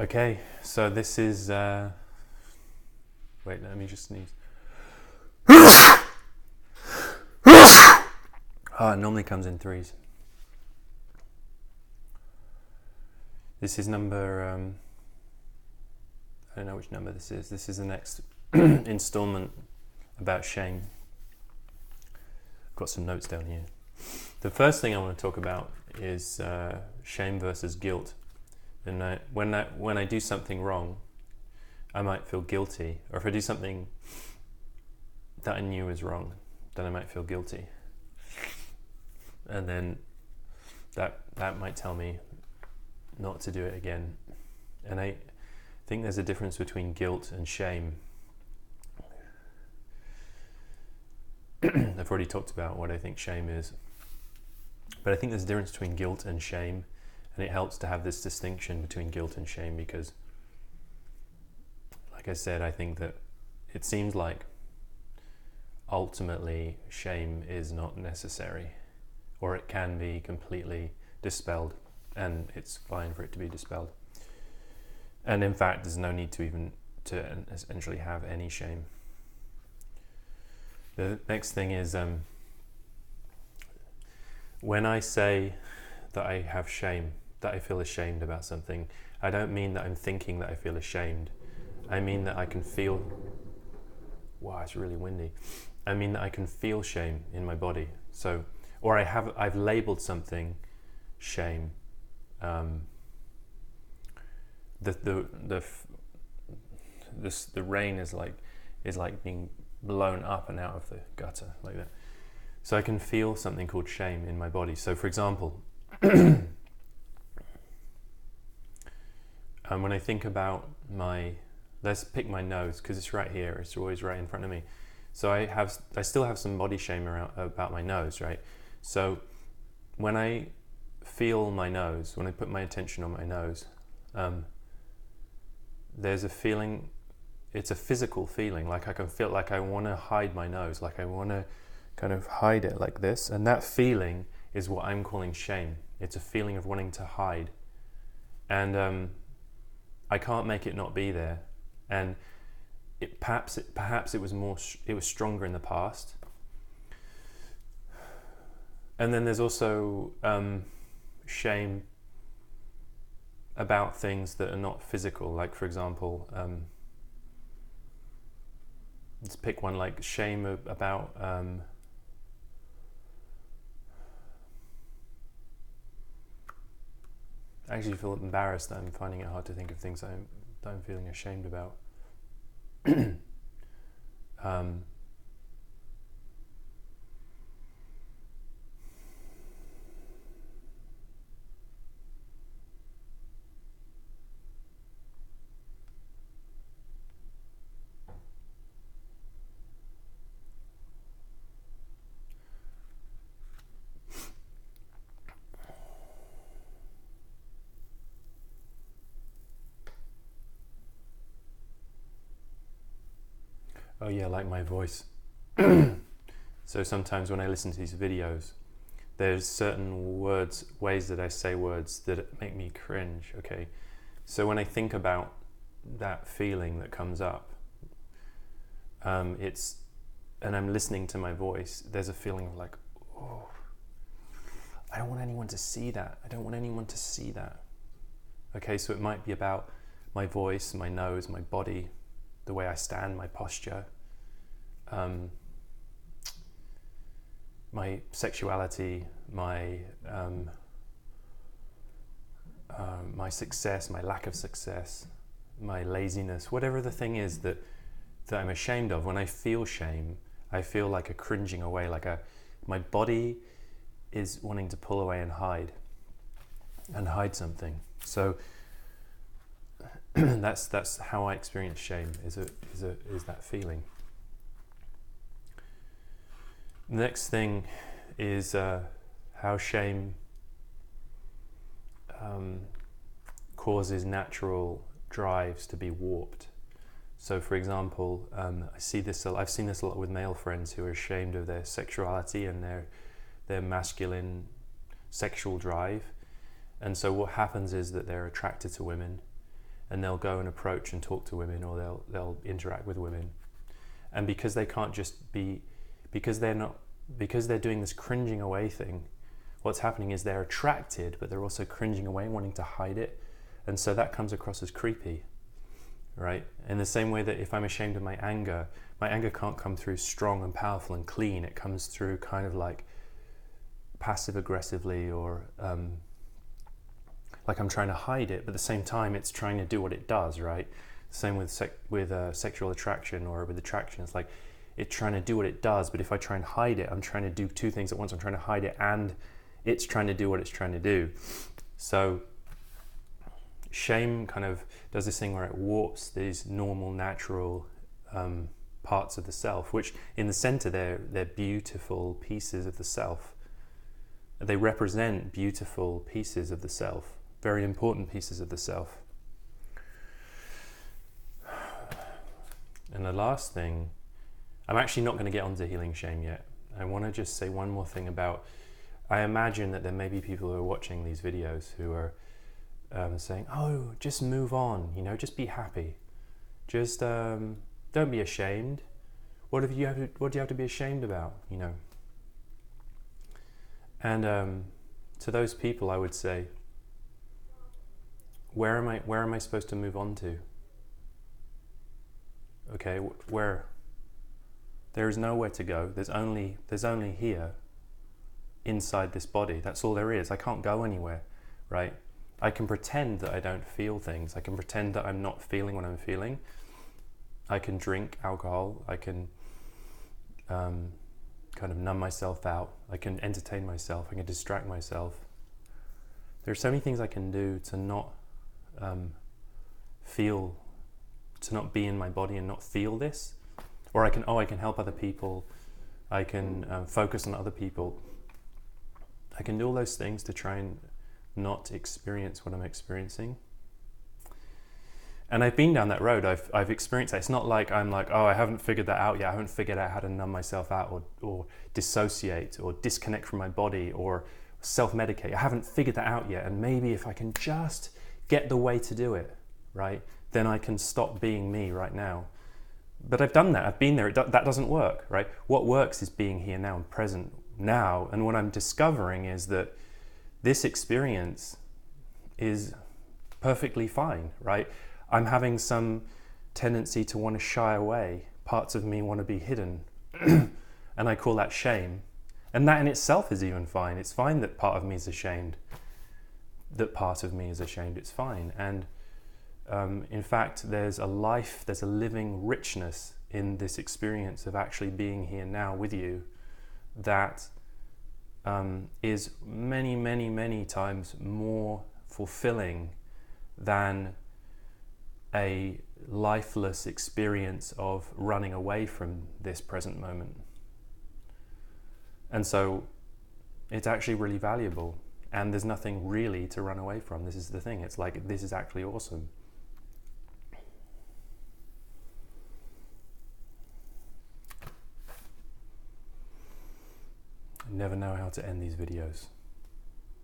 Okay, so this is, wait, let me just sneeze. It normally comes in threes. This is number, I don't know which number this is. This is the next installment about shame. I've got some notes down here. The first thing I want to talk about is shame versus guilt. And when I do something wrong, I might feel guilty. Or if I do something that I knew was wrong, then I might feel guilty. And then that might tell me not to do it again. And I think there's a difference between guilt and shame. I've already talked about what I think shame is. But I think there's a difference between guilt and shame. And it helps to have this distinction between guilt and shame because, like I said, I think that it seems like ultimately shame is not necessary, or it can be completely dispelled, and it's fine for it to be dispelled. And in fact, there's no need to essentially have any shame. The next thing is when I say that I have shame, that I feel ashamed about something, I don't mean that I'm thinking that I feel ashamed. I mean that I can feel, wow, it's really windy. I mean that I can feel shame in my body. So, or I've labeled something shame. The rain is like being blown up and out of the gutter like that. So I can feel something called shame in my body. So for example, when I think about let's pick my nose because it's right here. It's always right in front of me. So I still have some body shame about my nose, right? So when I feel my nose, when I put my attention on my nose, there's a feeling. It's a physical feeling. Like I can feel like I want to hide my nose, like I want to kind of hide it like this. And that feeling is what I'm calling shame. It's a feeling of wanting to hide. And I can't make it not be there. And perhaps it was stronger in the past. And then there's also shame about things that are not physical. Like for example, let's pick one, like shame about I actually feel embarrassed that I'm finding it hard to think of things that I'm feeling ashamed about. Oh yeah, like my voice. So sometimes when I listen to these videos, there's certain ways that I say words that make me cringe, okay? So when I think about that feeling that comes up, and I'm listening to my voice, there's a feeling of like, oh, I don't want anyone to see that. I don't want anyone to see that. Okay, so it might be about my voice, my nose, my body, the way I stand, my posture, my sexuality, my success, my lack of success, my laziness, whatever the thing is that I'm ashamed of. When I feel shame, I feel like a cringing away, my body is wanting to pull away and hide something. So that's how I experience shame. Is that feeling. The next thing is how shame causes natural drives to be warped. So, for example, I've seen this a lot with male friends who are ashamed of their sexuality and their masculine sexual drive. And so what happens is that they're attracted to women, and they'll go and approach and talk to women, or they'll interact with women. And because they can't just be, because they're doing this cringing away thing, what's happening is they're attracted, but they're also cringing away, wanting to hide it. And so that comes across as creepy, right? In the same way that if I'm ashamed of my anger can't come through strong and powerful and clean. It comes through kind of like passive aggressively, or like I'm trying to hide it, but at the same time it's trying to do what it does, right? Same with sexual attraction, or with attraction. It's like it's trying to do what it does, but if I try and hide it, I'm trying to do two things at once. I'm trying to hide it, and it's trying to do what it's trying to do. So shame kind of does this thing where it warps these normal, natural parts of the self, which in the center they're beautiful pieces of the self. They represent beautiful pieces of the self, very important pieces of the self. And the last thing, I'm actually not going to get onto healing shame yet. I want to just say one more thing about, I imagine that there may be people who are watching these videos who are saying, oh, just move on, just be happy. Just don't be ashamed. What do you have to be ashamed about, And to those people, I would say, where am I supposed to move on to? Okay, where? There is nowhere to go. There's only here, inside this body. That's all there is. I can't go anywhere, right? I can pretend that I don't feel things. I can pretend that I'm not feeling what I'm feeling. I can drink alcohol. I can kind of numb myself out. I can entertain myself. I can distract myself. There are so many things I can do to not feel, to not be in my body and not feel this. Or I can help other people. I can focus on other people. I can do all those things to try and not experience what I'm experiencing. And I've been down that road. I've experienced that. It's not like I'm like, oh, I haven't figured that out yet. I haven't figured out how to numb myself out, or dissociate, or disconnect from my body, or self-medicate. I haven't figured that out yet. And maybe if I can just get the way to do it, right, then I can stop being me right now. But I've done that. I've been there. That doesn't work, right? What works is being here now and present now. And what I'm discovering is that this experience is perfectly fine, right? I'm having some tendency to want to shy away. Parts of me want to be hidden. And I call that shame. And that in itself is even fine. It's fine that part of me is ashamed. It's fine. And in fact, there's a living richness in this experience of actually being here now with you that is many, many, many times more fulfilling than a lifeless experience of running away from this present moment. And so it's actually really valuable, and there's nothing really to run away from. This is the thing. It's like, this is actually awesome. I never know how to end these videos.